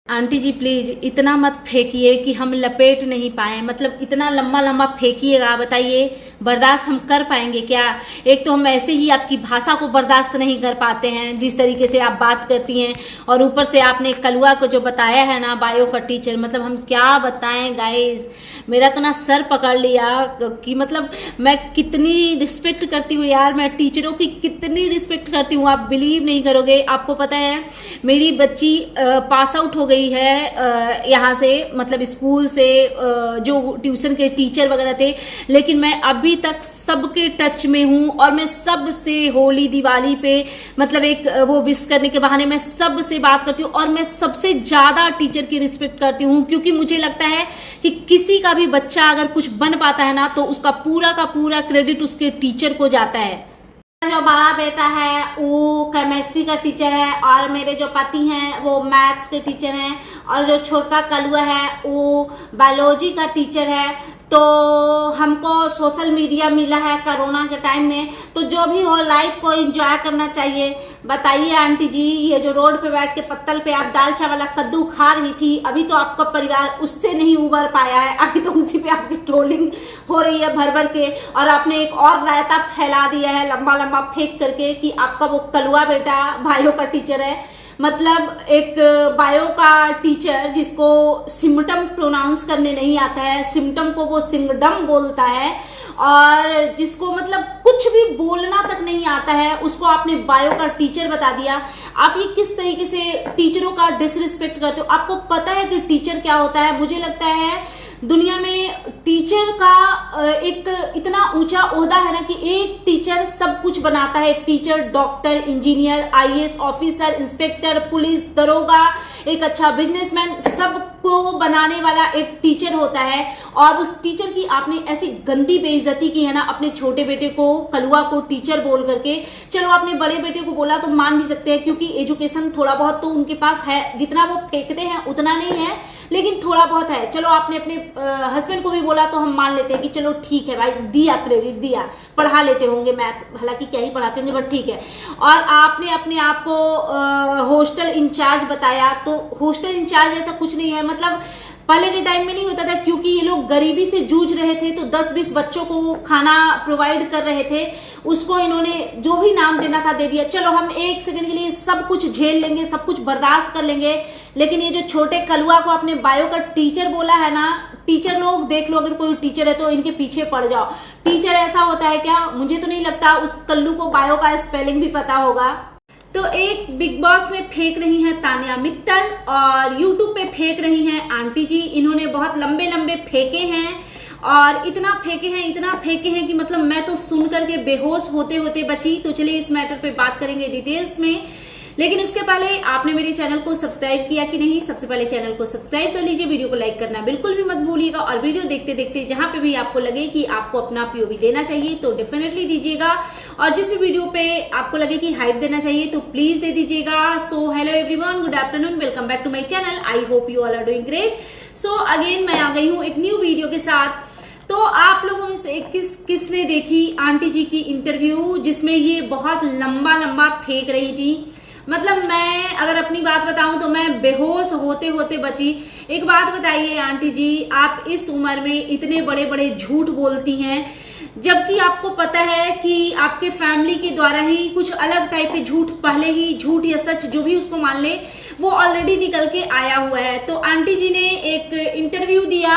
Aunty ji please इतना मत फेंकिए कि हम लपेट नहीं पाए। मतलब इतना लंबा लंबा फेंकिएगा, बताइए बर्दाश्त हम कर पाएंगे क्या? एक तो हम ऐसे ही आपकी भाषा को बर्दाश्त नहीं कर पाते हैं, जिस तरीके से आप बात करती हैं, और ऊपर से आपने कलुआ को जो बताया है ना, बायो का टीचर, मतलब हम क्या बताएं गाइस। मेरा तो ना सर पकड़ लिया कि मतलब मैं कितनी रिस्पेक्ट करती हूँ यार, मैं टीचरों की कितनी रिस्पेक्ट करती हूँ, आप बिलीव नहीं करोगे। आपको पता है मेरी बच्ची पास आउट हो गई है यहाँ से, मतलब स्कूल से, जो ट्यूशन के टीचर वगैरह थे, लेकिन मैं अभी तक सबके टच में हूँ और मैं सबसे होली दिवाली पे मतलब एक वो विश करने के बहाने मैं सबसे बात करती हूँ, और मैं सबसे ज्यादा टीचर की रिस्पेक्ट करती हूँ, क्योंकि मुझे लगता है कि किसी का भी बच्चा अगर कुछ बन पाता है ना, तो उसका पूरा का पूरा क्रेडिट उसके टीचर को जाता है। जो बड़ा बेटा है वो केमिस्ट्री का टीचर है, और मेरे जो पति हैं वो मैथ्स के टीचर हैं, और जो छोटा कलुआ है वो बायोलॉजी का टीचर है। तो हमको सोशल मीडिया मिला है कोरोना के टाइम में, तो जो भी हो लाइफ को एंजॉय करना चाहिए। बताइए आंटी जी, ये जो रोड पे बैठ के पत्तल पे आप दाल चावल कद्दू खा रही थी, अभी तो आपका परिवार उससे नहीं उबर पाया है, अभी तो उसी पे आपकी ट्रोलिंग हो रही है भर भर के, और आपने एक और रायता फैला दिया है लंबा लंबा फेंक करके कि आपका वो कलुआ बेटा बायो का टीचर है। मतलब एक बायो का टीचर जिसको सिम्टम प्रोनाउंस करने नहीं आता है, सिम्टम को वो सिंगडम बोलता है, और जिसको मतलब कुछ भी बोलना तक नहीं आता है, उसको आपने बायो का टीचर बता दिया। आप ये किस तरीके से टीचरों का डिसरिस्पेक्ट करते हो? आपको पता है कि टीचर क्या होता है? मुझे लगता है दुनिया में टीचर का एक इतना ऊंचा ओहदा है ना कि एक टीचर सब कुछ बनाता है। एक teacher doctor, engineer, IAS officer, inspector, police, दरोगा, एक अच्छा बिजनेसमैन, सबको बनाने वाला एक टीचर होता है। और उस टीचर की आपने ऐसी गंदी बेइज्जती की है ना अपने छोटे बेटे को, कलुआ को टीचर बोल करके। चलो आपने बड़े बेटे को बोला तो मान भी सकते हैं, क्योंकि एजुकेशन थोड़ा बहुत तो उनके पास है, जितना वो फेंकते हैं उतना नहीं है, लेकिन थोड़ा बहुत है। चलो आपने अपने हस्बैंड को भी बोला तो हम मान लेते हैं कि चलो ठीक है भाई, दिया क्रेडिट दिया, पढ़ा लेते होंगे मैथ, हालांकि क्या ही पढ़ाते होंगे बट ठीक है। और आपने अपने आप को हॉस्टल इंचार्ज बताया, तो हॉस्टल इंचार्ज ऐसा कुछ नहीं है। मतलब पहले के टाइम में नहीं होता था, क्योंकि ये लोग गरीबी से जूझ रहे थे, तो 10-20 बच्चों को खाना प्रोवाइड कर रहे थे, उसको इन्होंने जो भी नाम देना था दे दिया। चलो हम एक सेकंड के लिए सब कुछ झेल लेंगे, सब कुछ बर्दाश्त कर लेंगे, लेकिन ये जो छोटे कलुआ को आपने बायो का टीचर बोला है ना, टीचर लोग देख लो, अगर कोई टीचर है तो इनके पीछे पड़ जाओ। टीचर ऐसा होता है क्या? मुझे तो नहीं लगता उस कल्लू को बायो का स्पेलिंग भी पता होगा। तो एक बिग बॉस में फेंक रही हैं तान्या मित्तल, और यूट्यूब पे फेंक रही हैं आंटी जी। इन्होंने बहुत लंबे लंबे फेंके हैं, और इतना फेंके हैं कि मतलब मैं तो सुन करके बेहोश होते होते बची। तो चलिए इस मैटर पे बात करेंगे डिटेल्स में, लेकिन उसके पहले आपने मेरे चैनल को सब्सक्राइब किया कि नहीं? सबसे पहले चैनल को सब्सक्राइब कर लीजिए, वीडियो को लाइक करना बिल्कुल भी मत भूलिएगा, और वीडियो देखते देखते जहां पे भी आपको लगे कि आपको अपना पीओवी देना चाहिए तो डेफिनेटली दीजिएगा, और जिस भी वीडियो पे आपको लगे कि हाइप देना चाहिए तो प्लीज दे दीजिएगा। So hello everyone, good afternoon, welcome back to my channel. I hope you all are doing great. So again मैं आ गई हूँ एक न्यू वीडियो के साथ। तो आप लोगों में से किसने देखी आंटी जी की इंटरव्यू, जिसमें ये बहुत लंबा लंबा फेंक रही थी? मतलब मैं अगर अपनी बात बताऊं तो मैं बेहोश होते होते बची। एक बात बताइए आंटी जी, आप इस उम्र में इतने बड़े बड़े झूठ बोलती हैं, जबकि आपको पता है कि आपके फैमिली के द्वारा ही कुछ अलग टाइप के झूठ, पहले ही झूठ या सच जो भी उसको मान ले, वो ऑलरेडी निकल के आया हुआ है। तो आंटी जी ने एक इंटरव्यू दिया,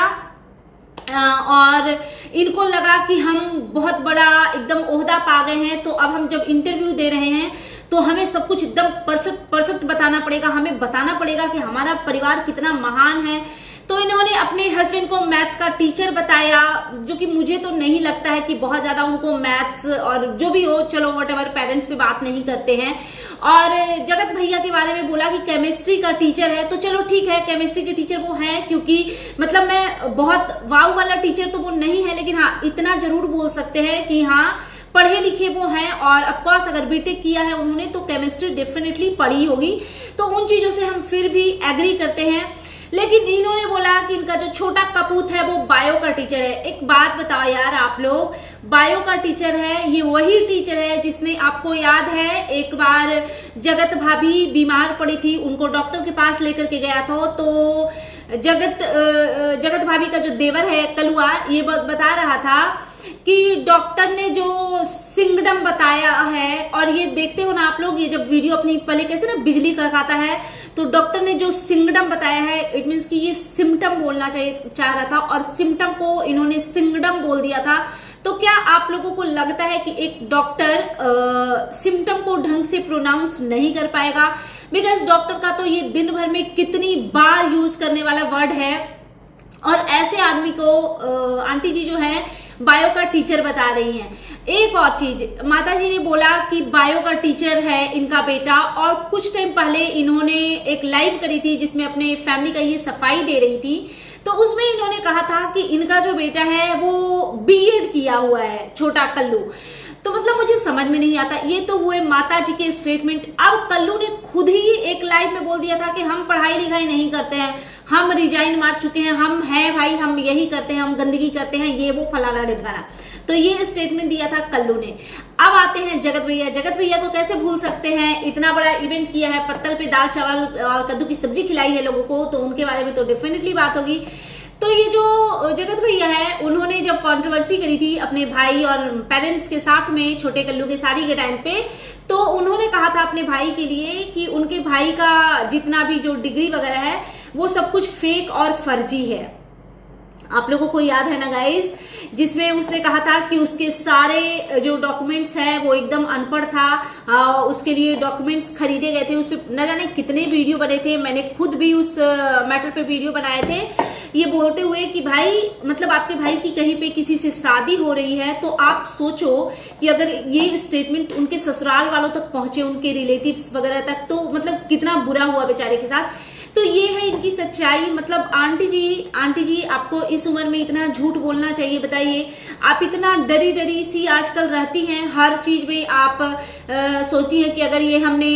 और इनको लगा कि हम बहुत बड़ा एकदम ओहदा पा गए हैं, तो अब हम जब इंटरव्यू दे रहे हैं तो हमें सब कुछ एकदम परफेक्ट बताना पड़ेगा, हमें बताना पड़ेगा कि हमारा परिवार कितना महान है। तो इन्होंने अपने हस्बैंड को मैथ्स का टीचर बताया, जो कि मुझे तो नहीं लगता है कि बहुत ज्यादा उनको मैथ्स और जो भी हो, चलो व्हाटएवर, पेरेंट्स पे बात नहीं करते हैं। और जगत भैया के बारे में बोला कि केमिस्ट्री का टीचर है, तो चलो ठीक है, केमिस्ट्री के टीचर वो है, क्योंकि मतलब मैं बहुत वाव वाला टीचर तो वो नहीं है, लेकिन हाँ इतना जरूर बोल सकते हैं कि हाँ पढ़े लिखे वो हैं, और ऑफकोर्स अगर बीटेक किया है उन्होंने तो केमिस्ट्री डेफिनेटली पढ़ी होगी। तो उन चीजों से हम फिर भी एग्री करते हैं। लेकिन इन्होंने बोला कि इनका जो छोटा कपूत है वो बायो का टीचर है। एक बात बताओ यार आप लोग, बायो का टीचर है। ये वही टीचर है जिसने, आपको याद है एक बार जगत भाभी बीमार पड़ी थी, उनको डॉक्टर के पास लेकर के गया था, तो जगत भाभी का जो देवर है कलुआ, ये बता रहा था कि डॉक्टर ने जो सिंगडम बताया है, और ये देखते हो ना आप लोग, ये जब वीडियो अपनी पहले कैसे ना बिजली कड़काता है, तो डॉक्टर ने जो सिंगडम बताया है, इट मीन्स कि ये सिम्टम बोलना चाह रहा था, और सिम्टम को इन्होंने सिंगडम बोल दिया था। तो क्या आप लोगों को लगता है कि एक डॉक्टर सिम्टम को ढंग से प्रोनाउंस नहीं कर पाएगा? बिकॉज डॉक्टर का तो ये दिन भर में कितनी बार यूज करने वाला वर्ड है, और ऐसे आदमी को आंटी जी जो है बायो का टीचर बता रही हैं। एक और चीज, माता जी ने बोला कि बायो का टीचर है इनका बेटा, और कुछ टाइम पहले इन्होंने एक लाइव करी थी जिसमें अपने फैमिली का ये सफाई दे रही थी, तो उसमें इन्होंने कहा था कि इनका जो बेटा है वो बीएड किया हुआ है, छोटा कल्लू। तो मतलब मुझे समझ में नहीं आता, ये तो हुए माता जी के स्टेटमेंट। अब कल्लू ने खुद ही एक लाइव में बोल दिया था कि हम पढ़ाई लिखाई नहीं करते हैं, हम रिजाइन मार चुके हैं, हम हैं भाई, हम यही करते हैं, हम गंदगी करते हैं, ये वो फलाना ढिमकाना। तो ये स्टेटमेंट दिया था कल्लू ने। अब आते हैं जगत भैया। जगत भैया को कैसे भूल सकते हैं, इतना बड़ा इवेंट किया है, पत्तल पे दाल चावल और कद्दू की सब्जी खिलाई है लोगों को, तो उनके बारे में तो डेफिनेटली बात होगी। तो ये जो जगत भैया है, उन्होंने जब कंट्रोवर्सी करी थी अपने भाई और पेरेंट्स के साथ में छोटे कल्लू के शादी के टाइम पे, तो उन्होंने कहा था अपने भाई के लिए कि उनके भाई का जितना भी जो डिग्री वगैरह है वो सब कुछ फेक और फर्जी है। आप लोगों को याद है ना गाइस, जिसमें उसने कहा था कि उसके सारे जो डॉक्यूमेंट्स हैं वो एकदम अनपढ़ था, उसके लिए डॉक्यूमेंट्स खरीदे गए थे, उस पर न जाने कितने वीडियो बने थे, मैंने खुद भी उस मैटर पे वीडियो बनाए थे, ये बोलते हुए कि भाई मतलब आपके भाई की कहीं पे किसी से शादी हो रही है, तो आप सोचो कि अगर ये स्टेटमेंट उनके ससुराल वालों तक पहुंचे, उनके रिलेटिव्स वगैरह तक, तो मतलब कितना बुरा हुआ बेचारे के साथ। तो ये है इनकी सच्चाई। मतलब आंटी जी आपको इस उम्र में इतना झूठ बोलना चाहिए? बताइए, आप इतना डरी डरी सी आजकल रहती हैं, हर चीज में आप सोचती हैं कि अगर ये हमने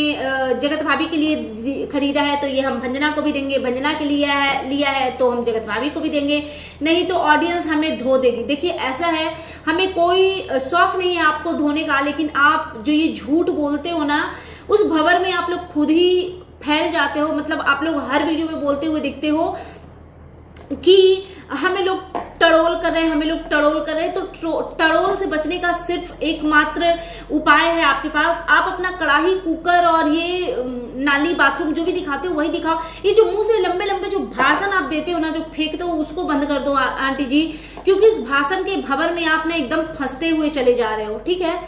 जगत भाभी के लिए खरीदा है तो ये हम भंजना को भी देंगे, भंजना के लिए लिया है तो हम जगत भाभी को भी देंगे, नहीं तो ऑडियंस हमें धो देगी। देखिए ऐसा है, हमें कोई शौक नहीं है आपको धोने का, लेकिन आप जो ये झूठ बोलते हो ना, उस भंवर में आप लोग खुद ही फैल जाते हो। मतलब आप लोग हर वीडियो में बोलते हुए दिखते हो कि हमें लोग टड़ोल कर रहे हैं, हमें लोग टड़ोल कर रहे हैं। तो टड़ोल से बचने का सिर्फ एकमात्र उपाय है आपके पास, आप अपना कढ़ाई, कुकर और ये नाली, बाथरूम जो भी दिखाते हो वही दिखाओ। ये जो मुंह से लंबे लंबे जो भाषण आप देते हो ना, जो फेंकते हो, उसको बंद कर दो आंटी जी, क्योंकि इस भाषण के भंवर में आप ना एकदम फंसते हुए चले जा रहे हो, ठीक है?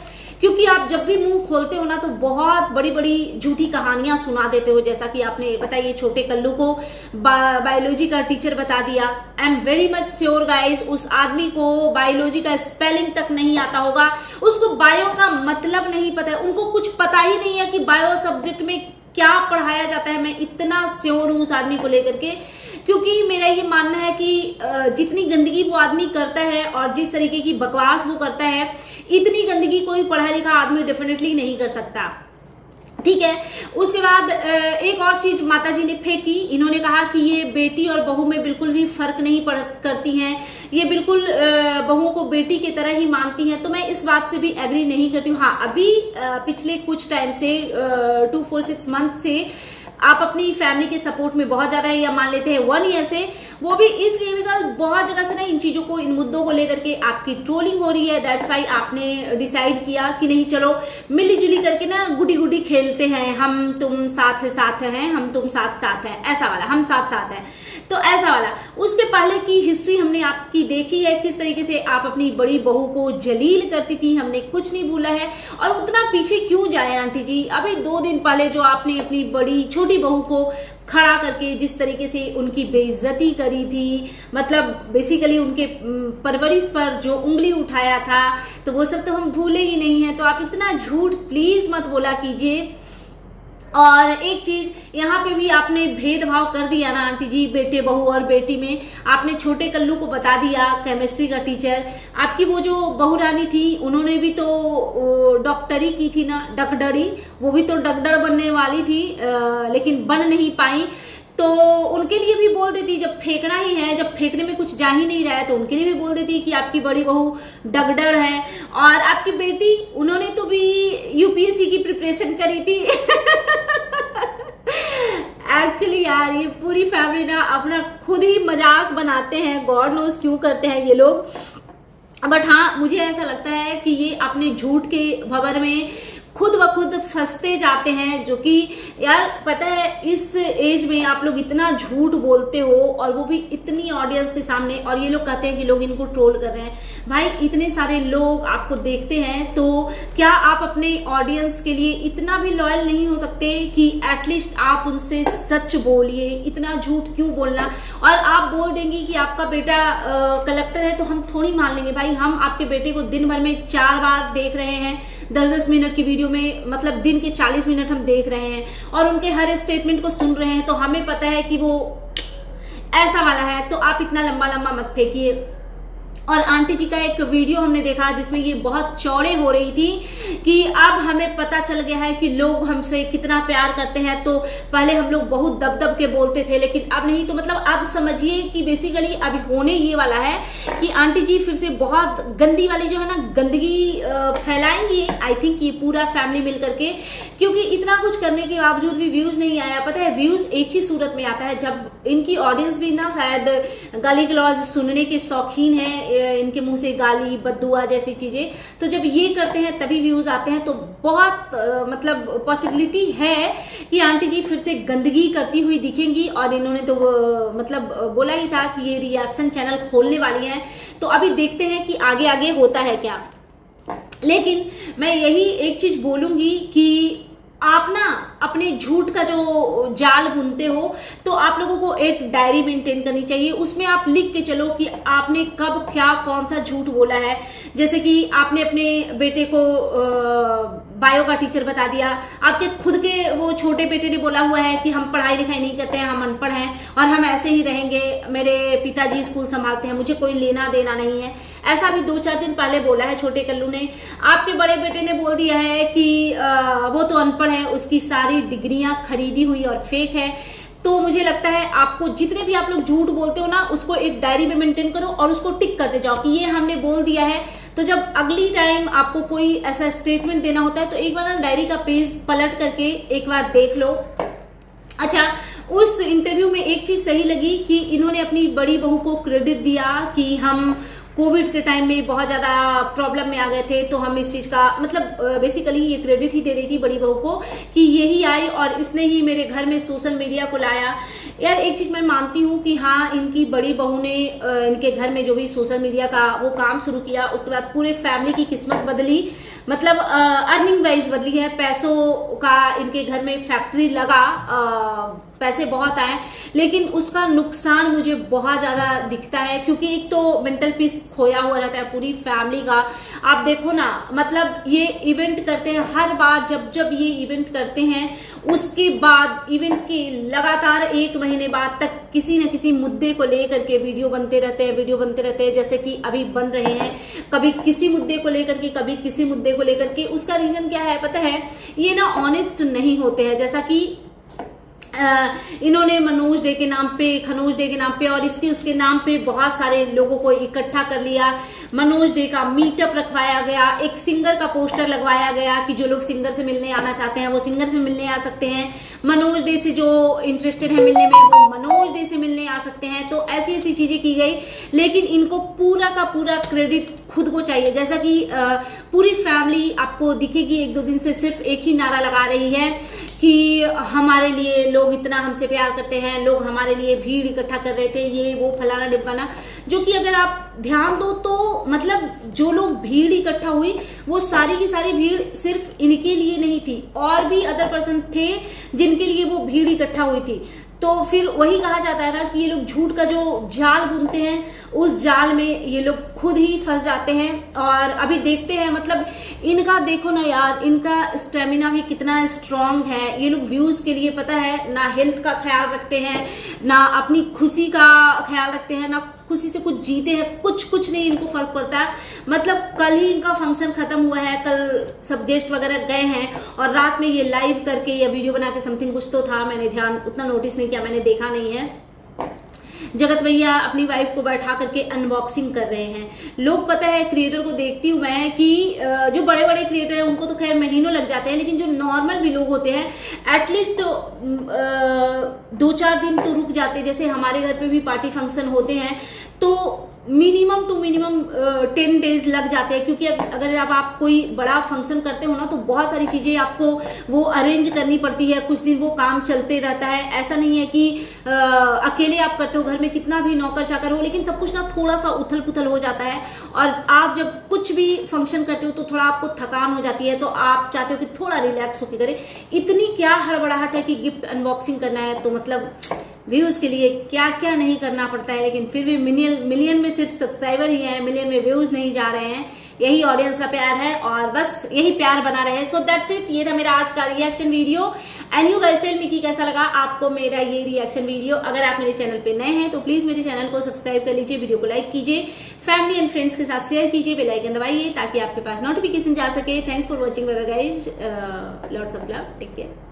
क्योंकि आप जब भी मुंह खोलते हो ना तो बहुत बड़ी बड़ी झूठी कहानियां सुना देते हो, जैसा कि आपने बताइए छोटे कल्लू को बायोलॉजी का टीचर बता दिया। I am very much sure guys, उस आदमी को बायोलॉजी का स्पेलिंग तक नहीं आता होगा, उसको बायो का मतलब नहीं पता है, उनको कुछ पता ही नहीं है कि बायो सब्जेक्ट में क्या पढ़ाया जाता है। मैं इतना श्योर हूं उस आदमी को लेकर के, क्योंकि मेरा ये मानना है कि जितनी गंदगी वो आदमी करता है और जिस तरीके की बकवास वो करता है, इतनी गंदगी कोई पढ़ा लिखा आदमी डेफिनेटली नहीं कर सकता, ठीक है? उसके बाद एक और चीज माता जी ने फेंकी, इन्होंने कहा कि ये बेटी और बहू में बिल्कुल भी फर्क नहीं करती हैं, ये बिल्कुल बहुओं को बेटी की तरह ही मानती हैं। तो मैं इस बात से भी एग्री नहीं करती हूँ। हाँ, अभी पिछले कुछ टाइम से 2-4-6 मंथ से आप अपनी फैमिली के सपोर्ट में बहुत ज्यादा है, या मान लेते हैं 1 ईयर से, वो भी इसलिए बिकॉज बहुत जगह से ना इन चीजों को, इन मुद्दों को लेकर के आपकी ट्रोलिंग हो रही है। दैट्स व्हाई आपने डिसाइड किया कि नहीं, चलो मिली जुली करके ना गुडी गुडी खेलते हैं, हम तुम साथ साथ हैं, हम तुम साथ साथ हैं, ऐसा वाला, हम साथ साथ हैं, तो ऐसा वाला। उसके पहले की हिस्ट्री हमने आपकी देखी है, किस तरीके से आप अपनी बड़ी बहू को जलील करती थी, हमने कुछ नहीं भूला है। और उतना पीछे क्यों जाए आंटी जी? अभी 2 दिन पहले जो आपने अपनी बड़ी छोटी बहू को खड़ा करके जिस तरीके से उनकी बेइज्जती करी थी, मतलब बेसिकली उनके परवरिश पर जो उंगली उठाया था, तो वो सब तो हम भूले ही नहीं है। तो आप इतना झूठ प्लीज मत बोला कीजिए। और एक चीज यहाँ पे भी आपने भेदभाव कर दिया ना आंटी जी, बेटे बहू और बेटी में। आपने छोटे कल्लू को बता दिया, केमिस्ट्री का टीचर, आपकी वो जो बहू रानी थी उन्होंने भी तो डॉक्टरी की थी ना, डकडड़ी, वो भी तो डगडर बनने वाली थी, लेकिन बन नहीं पाई। तो उनके लिए भी बोल देती, जब फेंकना ही है, जब फेंकने में कुछ जा ही नहीं रहा है तो उनके लिए भी बोल देती कि आपकी बड़ी बहू डगडर है। और आपकी बेटी, उन्होंने तो भी यूपीएससी की प्रिपरेशन करी थी। एक्चुअली यार ये पूरी फैमिली ना अपना खुद ही मजाक बनाते हैं, गॉड नोज क्यों करते हैं ये लोग। बट हाँ, मुझे ऐसा लगता है कि ये अपने झूठ के भंवर में खुद ब खुद फंसते जाते हैं, जो कि यार पता है इस एज में आप लोग इतना झूठ बोलते हो और वो भी इतनी ऑडियंस के सामने, और ये लोग कहते हैं कि लोग इनको ट्रोल कर रहे हैं। भाई इतने सारे लोग आपको देखते हैं तो क्या आप अपने ऑडियंस के लिए इतना भी लॉयल नहीं हो सकते कि एटलीस्ट आप उनसे सच बोलिए? इतना झूठ क्यों बोलना? और आप बोल देंगी कि आपका बेटा कलेक्टर है तो हम थोड़ी मान लेंगे। भाई हम आपके बेटे को दिन भर में 4 बार देख रहे हैं, 10-10 मिनट की वीडियो में, मतलब दिन के 40 मिनट हम देख रहे हैं और उनके हर स्टेटमेंट को सुन रहे हैं, तो हमें पता है कि वो ऐसा वाला है। तो आप इतना लंबा लंबा मत फेंकिए। और आंटी जी का एक वीडियो हमने देखा जिसमें ये बहुत चौड़े हो रही थी कि अब हमें पता चल गया है कि लोग हमसे कितना प्यार करते हैं। तो पहले हम लोग बहुत दब दब के बोलते थे लेकिन अब नहीं। तो मतलब अब समझिए कि बेसिकली अभी होने ये वाला है कि आंटी जी फिर से बहुत गंदी वाली जो है ना गंदगी फैलाएंगी, आई थिंक ये पूरा फैमिली मिल करके, क्योंकि इतना कुछ करने के बावजूद भी व्यूज नहीं आया। पता है व्यूज एक ही सूरत में आता है, जब इनकी ऑडियंस भी ना शायद गाली गलौज सुनने के शौकीन है, इनके मुंह से गाली बद्दुआ जैसी चीजें, तो जब ये करते हैं तभी व्यूज आते हैं। तो बहुत मतलब पॉसिबिलिटी है कि आंटी जी फिर से गंदगी करती हुई दिखेंगी। और इन्होंने तो मतलब बोला ही था कि ये रिएक्शन चैनल खोलने वाली हैं, तो अभी देखते हैं कि आगे आगे होता है क्या। लेकिन मैं यही एक चीज बोलूंगी कि आप ना अपने झूठ का जो जाल बुनते हो तो आप लोगों को एक डायरी मेंटेन करनी चाहिए। उसमें आप लिख के चलो कि आपने कब क्या कौन सा झूठ बोला है। जैसे कि आपने अपने बेटे को बायो का टीचर बता दिया, आपके खुद के वो छोटे बेटे ने बोला हुआ है कि हम पढ़ाई लिखाई नहीं करते हैं, हम अनपढ़ हैं और हम ऐसे ही रहेंगे, मेरे पिताजी स्कूल संभालते हैं, मुझे कोई लेना देना नहीं है। ऐसा भी 2-4 दिन पहले बोला है छोटे कल्लू ने। आपके बड़े बेटे ने बोल दिया है कि वो तो अनपढ़ है, उसकी सारी डिग्रियां खरीदी हुई और फेक है। तो मुझे लगता है आपको जितने भी आप लोग झूठ बोलते हो ना उसको एक डायरी में मेंटेन करो और उसको टिक करते जाओ कि ये हमने बोल दिया है। तो जब अगली टाइम आपको कोई ऐसा स्टेटमेंट देना होता है तो एक बार ना डायरी का पेज पलट करके एक बार देख लो। अच्छा, उस इंटरव्यू में एक चीज सही लगी कि इन्होंने अपनी बड़ी बहू को क्रेडिट दिया कि हम कोविड के टाइम में बहुत ज्यादा प्रॉब्लम में आ गए थे, तो हम इस चीज का मतलब बेसिकली ये क्रेडिट ही दे रही थी बड़ी बहू को कि यही आई और इसने ही मेरे घर में सोशल मीडिया को लाया। यार एक चीज मैं मानती हूँ कि हाँ इनकी बड़ी बहू ने इनके घर में जो भी सोशल मीडिया का वो काम शुरू किया, उसके बाद पूरे फैमिली की किस्मत बदली, मतलब अर्निंग वाइज बदली है। पैसों का इनके घर में फैक्ट्री लगा, पैसे बहुत आए, लेकिन उसका नुकसान मुझे बहुत ज्यादा दिखता है क्योंकि एक तो मेंटल पीस खोया हुआ रहता है पूरी फैमिली का। आप देखो ना, मतलब ये इवेंट करते हैं हर बार, जब ये इवेंट करते हैं उसके बाद इवेंट के लगातार 1 महीने बाद तक किसी न किसी मुद्दे को लेकर के वीडियो बनते रहते हैं, जैसे कि अभी बन रहे हैं, कभी किसी मुद्दे को लेकर के, कभी किसी मुद्दे को लेकर के। उसका रीजन क्या है पता है? ये ना ऑनेस्ट नहीं होते हैं। जैसा कि इन्होंने मनोज डे के नाम पे, खनोज डे के नाम पे और इसके उसके नाम पे बहुत सारे लोगों को इकट्ठा कर लिया। मनोज डे का मीटअप रखवाया गया, एक सिंगर का पोस्टर लगवाया गया कि जो लोग सिंगर से मिलने आना चाहते हैं वो सिंगर से मिलने आ सकते हैं, मनोज डे से जो इंटरेस्टेड है मिलने में वो मनोज डे से मिलने आ सकते हैं। तो ऐसी ऐसी चीजें की गई, लेकिन इनको पूरा का पूरा क्रेडिट खुद को चाहिए। जैसा कि पूरी फैमिली आपको दिखेगी 1-2 दिन से सिर्फ एक ही नारा लगा रही है कि हमारे लिए लोग इतना हमसे प्यार करते हैं, लोग हमारे लिए भीड़ इकट्ठा कर रहे थे, ये वो फलाना ढिमकाना। जो कि अगर आप ध्यान दो तो मतलब जो लोग भीड़ इकट्ठा हुई वो सारी की सारी भीड़ सिर्फ इनके लिए नहीं थी, और भी अदर पर्सन थे जिनके लिए वो भीड़ इकट्ठा हुई थी। तो फिर वही कहा जाता है ना कि ये लोग झूठ का जो जाल बुनते हैं उस जाल में ये लोग खुद ही फंस जाते हैं। और अभी देखते हैं, मतलब इनका देखो ना यार, इनका स्टेमिना भी कितना स्ट्रांग है। ये लोग व्यूज के लिए पता है ना हेल्थ का ख्याल रखते हैं, ना अपनी खुशी का ख्याल रखते हैं, ना खुशी से कुछ जीते हैं, कुछ नहीं इनको फर्क पड़ता है। मतलब कल ही इनका फंक्शन खत्म हुआ है, कल सब गेस्ट वगैरह गए हैं और रात में ये लाइव करके या वीडियो बना के समथिंग कुछ तो था, मैंने ध्यान उतना नोटिस नहीं किया, मैंने देखा नहीं है। जगत भैया अपनी वाइफ को बैठा करके अनबॉक्सिंग कर रहे हैं। लोग पता है क्रिएटर को देखती हूँ मैं कि जो बड़े बड़े क्रिएटर हैं उनको तो खैर महीनों लग जाते हैं, लेकिन जो नॉर्मल भी लोग होते हैं एटलीस्ट 2-4 दिन तो रुक जाते हैं। जैसे हमारे घर पे भी पार्टी फंक्शन होते हैं तो मिनिमम टू मिनिमम 10 डेज लग जाते हैं, क्योंकि अगर आप कोई बड़ा फंक्शन करते हो ना तो बहुत सारी चीजें आपको वो अरेंज करनी पड़ती है, कुछ दिन वो काम चलते रहता है। ऐसा नहीं है कि अकेले आप करते हो, घर में कितना भी नौकर चाकर हो, लेकिन सब कुछ ना थोड़ा सा उथल पुथल हो जाता है। और आप जब कुछ भी फंक्शन करते हो तो थोड़ा आपको थकान हो जाती है, तो आप चाहते हो कि थोड़ा रिलैक्स होकर करें। इतनी क्या हड़बड़ाहट है कि गिफ्ट अनबॉक्सिंग करना है, तो मतलब व्यूज के लिए क्या क्या नहीं करना पड़ता है, लेकिन फिर भी मिलियन में सिर्फ सब्सक्राइबर ही है, मिलियन में व्यूज नहीं जा रहे हैं। यही ऑडियंस का प्यार है और बस यही प्यार बना रहे। सो दैट्स इट, ये था मेरा आज का reaction video. And you guys tell me कि कैसा लगा आपको मेरा ये रिएक्शन वीडियो। अगर आप मेरे चैनल पे नए हैं तो प्लीज मेरे चैनल को सब्सक्राइब कर लीजिए, वीडियो को लाइक कीजिए, फैमिली एंड फ्रेंड्स के साथ शेयर कीजिए, बेल आइकन दबाइए ताकि आपके पास नोटिफिकेशन जा सके। Thanks for watching guys, lots of love, take care.